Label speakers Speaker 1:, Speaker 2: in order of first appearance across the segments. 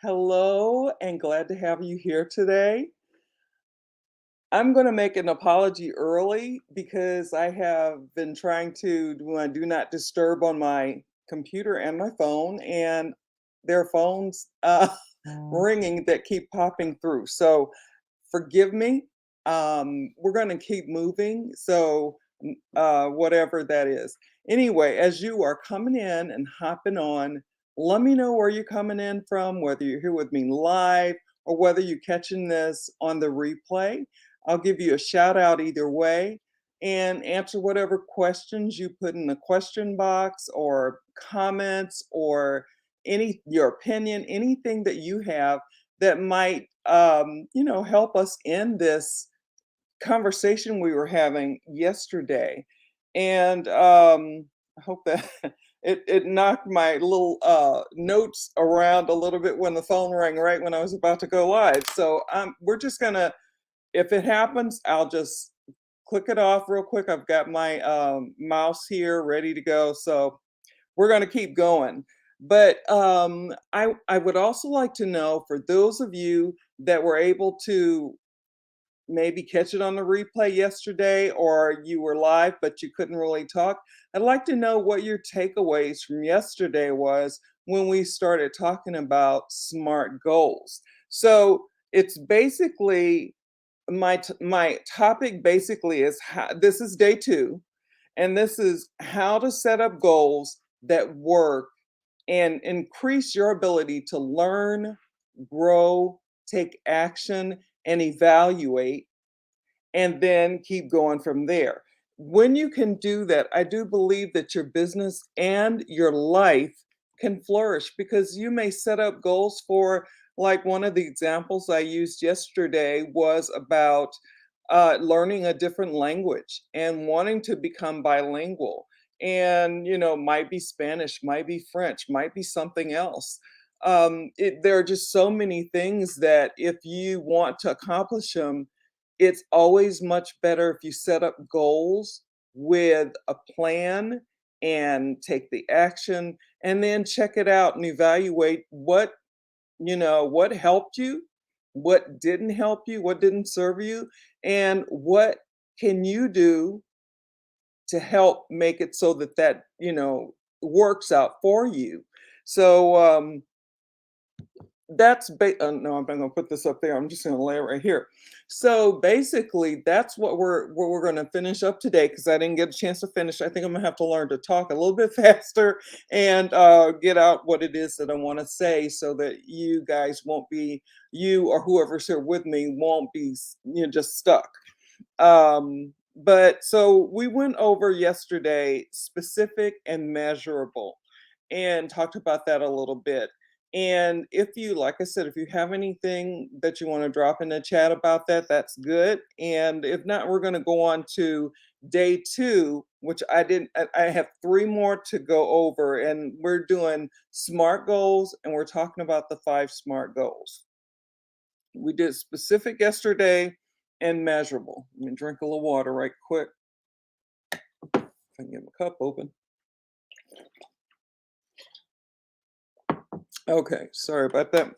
Speaker 1: Hello, and glad to have you here today. I'm going to make an apology early because I have been trying to do a do not disturb on my computer and my phone, and there are phones ringing that keep popping through. So forgive me. We're going to keep moving. So, whatever that is. Anyway, as you are coming in and hopping on, let me know where you're coming in from, whether you're here with me live or whether you're catching this on the replay. I'll give you a shout out either way and answer whatever questions you put in the question box or comments or any your opinion, anything that you have that might help us end this conversation we were having yesterday. And I hope that it knocked my little notes around a little bit when the phone rang right when I was about to go live. So we're just gonna, if it happens, I'll just click it off real quick. I've got my mouse here ready to go. So we're going to keep going. But I would also like to know, for those of you that were able to maybe catch it on the replay yesterday, or you were live but you couldn't really talk, I'd like to know what your takeaways from yesterday was when we started talking about SMART goals. So it's basically my topic basically is how, this is day 2, and this is how to set up goals that work and increase your ability to learn, grow, take action, and evaluate, and then keep going from there. When you can do that, I do believe that your business and your life can flourish, because you may set up goals for, like one of the examples I used yesterday was about learning a different language and wanting to become bilingual. And, might be Spanish, might be French, might be something else. There are just so many things that if you want to accomplish them, it's always much better if you set up goals with a plan and take the action and then check it out and evaluate what helped you, what didn't help you, what didn't serve you, and what can you do to help make it so that works out for you. So no, I'm not gonna put this up there. I'm just gonna lay it right here. So basically, that's what we're gonna finish up today, because I didn't get a chance to finish. I think I'm gonna have to learn to talk a little bit faster and get out what it is that I want to say, so that you guys won't be, you or whoever's here with me won't be just stuck. But so we went over yesterday specific and measurable and talked about that a little bit. And if you, like I said, if you have anything that you want to drop in the chat about that, that's good. And if not, we're going to go on to day 2, which I didn't, I have 3 more to go over. And we're doing SMART goals, and we're talking about the 5 SMART goals. We did specific yesterday and measurable. Let me drink a little water right quick. If I can get my cup open. Okay, sorry about that. A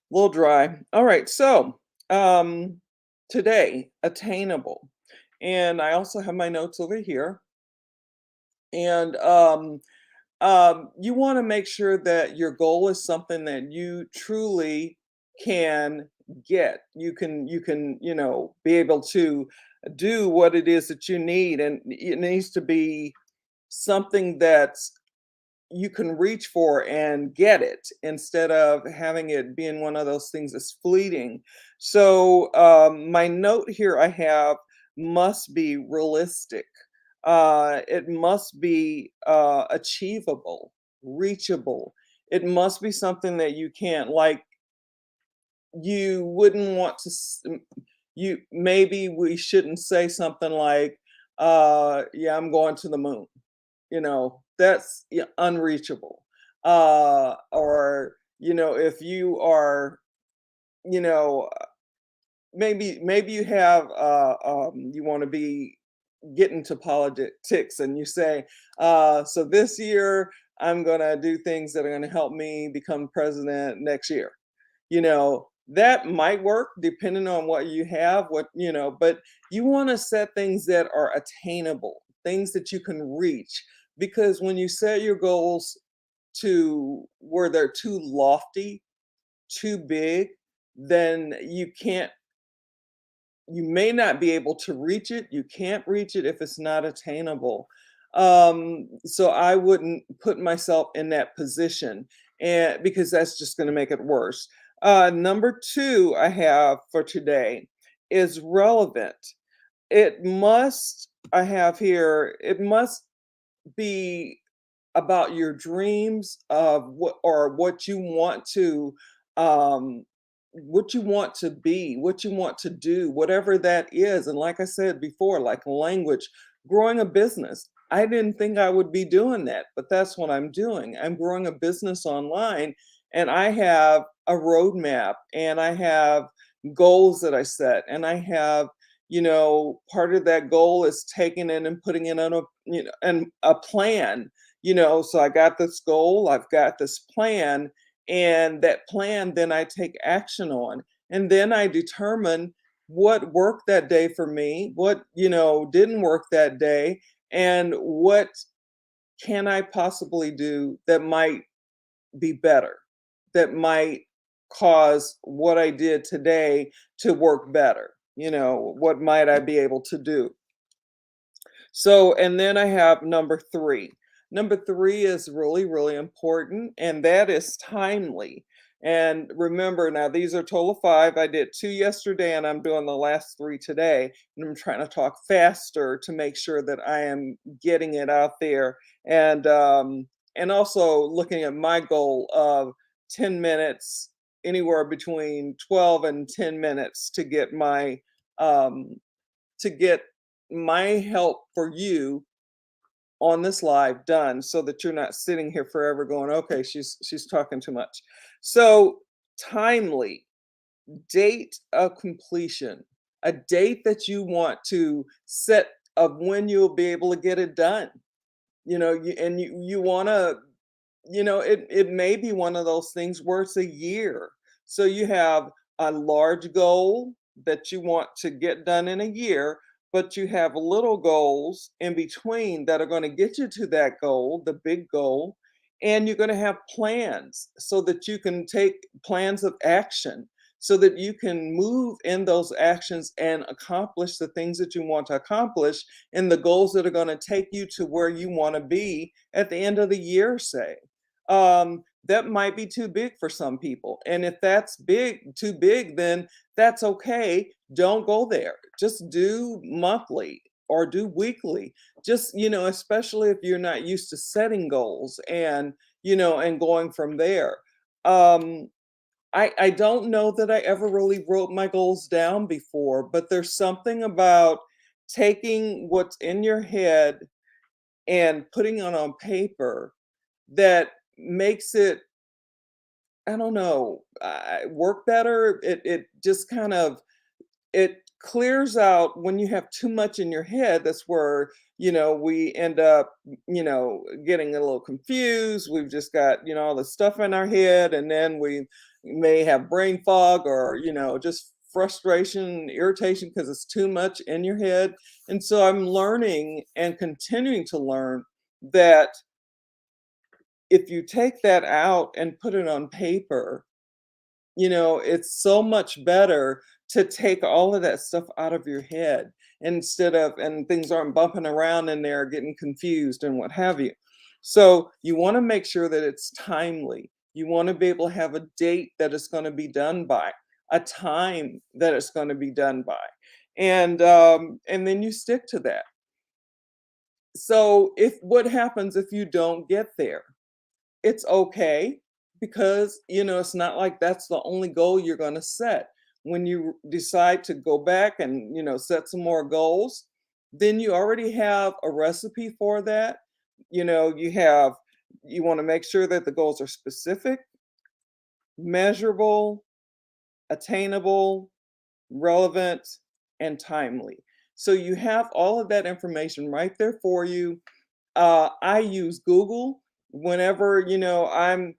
Speaker 1: little dry. All right, so today, attainable. And I also have my notes over here. And you want to make sure that your goal is something that you truly can get. You can be able to do what it is that you need, and it needs to be something that's you can reach for and get it, instead of having it being one of those things that's fleeting. So my note here I have must be realistic. It must be achievable, reachable. It must be something that you can't, like, you wouldn't want to you, maybe we shouldn't say something like yeah, I'm going to the moon. That's, yeah, unreachable. Or if you are, you know maybe you have you want to be get into politics, and you say, so this year I'm going to do things that are going to help me become president next year. That might work depending on what you have, but you want to set things that are attainable, things that you can reach. Because when you set your goals to where they're too lofty, too big, then you may not be able to reach it. You can't reach it if it's not attainable. So I wouldn't put myself in that position, and because that's just going to make it worse. Number two I have for today is relevant. I have here, it must be about your dreams of what you want to um be, what you want to do, whatever that is. And like I said before, like language, growing a business. I didn't think I would be doing that, but that's what I'm doing. I'm growing a business online, and I have a roadmap, and I have goals that I set, and I have, part of that goal is taking it and putting it on a plan. So I got this goal, I've got this plan, and that plan then I take action on. And then I determine what worked that day for me, what, didn't work that day, and what can I possibly do that might be better, that might cause what I did today to work better. What might I be able to do? So, and then I have number three. Number three is really, really important, and that is timely. And remember, now these are total of five. I did two yesterday, and I'm doing the last three today. And I'm trying to talk faster to make sure that I am getting it out there. And also looking at my goal of 10 minutes, anywhere between 12 and 10 minutes um, to get my help for you on this live done, so that you're not sitting here forever going, okay, she's talking too much. So timely, date of completion, a date that you want to set of when you'll be able to get it done. You want to, it may be one of those things where it's a year. So you have a large goal that you want to get done in a year, but you have little goals in between that are going to get you to that goal, the big goal. And you're going to have plans so that you can take plans of action, so that you can move in those actions and accomplish the things that you want to accomplish, and the goals that are going to take you to where you want to be at the end of the year, say. That might be too big for some people. And if that's too big, then that's okay. Don't go there. Just do monthly or do weekly. Just, especially if you're not used to setting goals and going from there. Um, I don't know that I ever really wrote my goals down before, but there's something about taking what's in your head and putting it on paper that makes it, I don't know, work better. It just kind of, it clears out when you have too much in your head. That's where, we end up, getting a little confused. We've just got, all the stuff in our head, and then we may have brain fog, or, just frustration, irritation, because it's too much in your head. And so I'm learning and continuing to learn that if you take that out and put it on paper, it's so much better to take all of that stuff out of your head, and things aren't bumping around in there, getting confused and what have you. So you want to make sure that it's timely. You want to be able to have a date that it's going to be done by, a time that it's going to be done by. And then you stick to that. So if what happens if you don't get there? It's okay, because it's not like that's the only goal you're going to set. When you decide to go back and set some more goals, then you already have a recipe for that. You want to make sure that the goals are specific, measurable, attainable, relevant, and timely. So you have all of that information right there for you. I use Google. whenever, I'm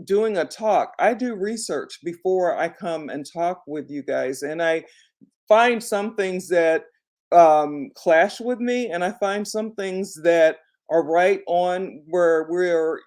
Speaker 1: doing a talk, I do research before I come and talk with you guys, and I find some things that clash with me, and I find some things that are right on where we're,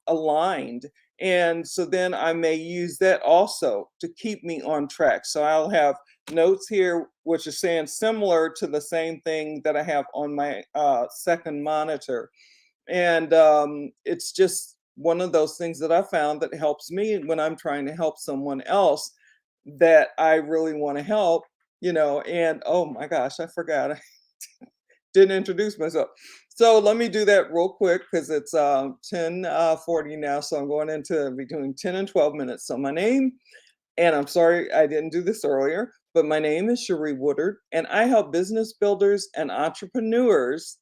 Speaker 1: aligned. And so then I may use that also to keep me on track. So I'll have notes here, which are saying similar to the same thing that I have on my second monitor. And it's just one of those things that I found that helps me when I'm trying to help someone else that I really want to help, and oh my gosh, I forgot. I didn't introduce myself. So let me do that real quick because it's 10:40 now. So I'm going into between 10 and 12 minutes. So my name, and I'm sorry I didn't do this earlier, but my name is Cherie Woodard, and I help business builders and entrepreneurs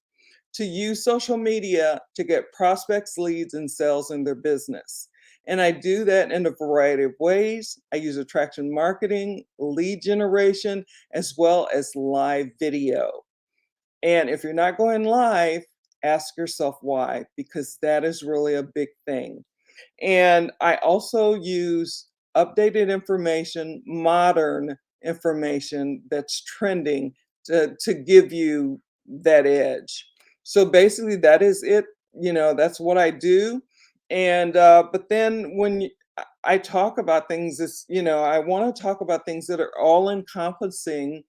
Speaker 1: to use social media to get prospects, leads, and sales in their business. And I do that in a variety of ways. I use attraction marketing, lead generation, as well as live video. And if you're not going live, ask yourself why, because that is really a big thing. And I also use updated information, modern information that's trending to give you that edge. So basically, that is it. That's what I do. And but then when I talk about things, I want to talk about things that are all encompassing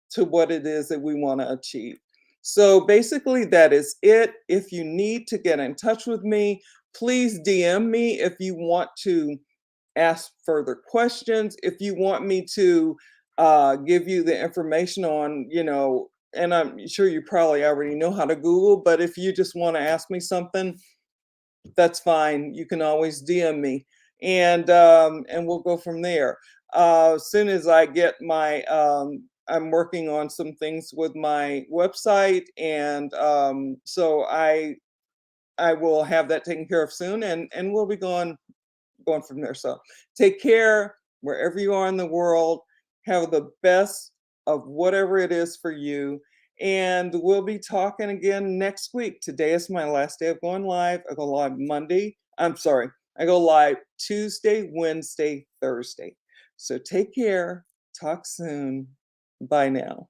Speaker 1: to what it is that we want to achieve. So basically, that is it. If you need to get in touch with me, please DM me if you want to ask further questions. If you want me to give you the information on, and I'm sure you probably already know how to Google, but if you just want to ask me something, that's fine. You can always DM me, and we'll go from there. As soon as I get my, I'm working on some things with my website, and so I will have that taken care of soon, and we'll be going from there. So take care wherever you are in the world. Have the best of whatever it is for you. And we'll be talking again next week. Today is my last day of going live. I go live Monday. I'm sorry. I go live Tuesday, Wednesday, Thursday. So take care. Talk soon. Bye now.